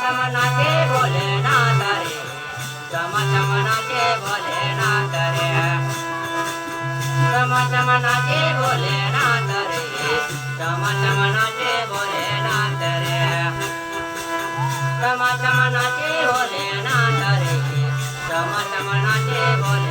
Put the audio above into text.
चम नाचे भोलेनाथ रे चम नाचे भोलेनाथ रे चम नाचे भोलेनाथ रे चम नाचे भोलेनाथ रे चम नाचे भोलेनाथ रे चम नाचे भोले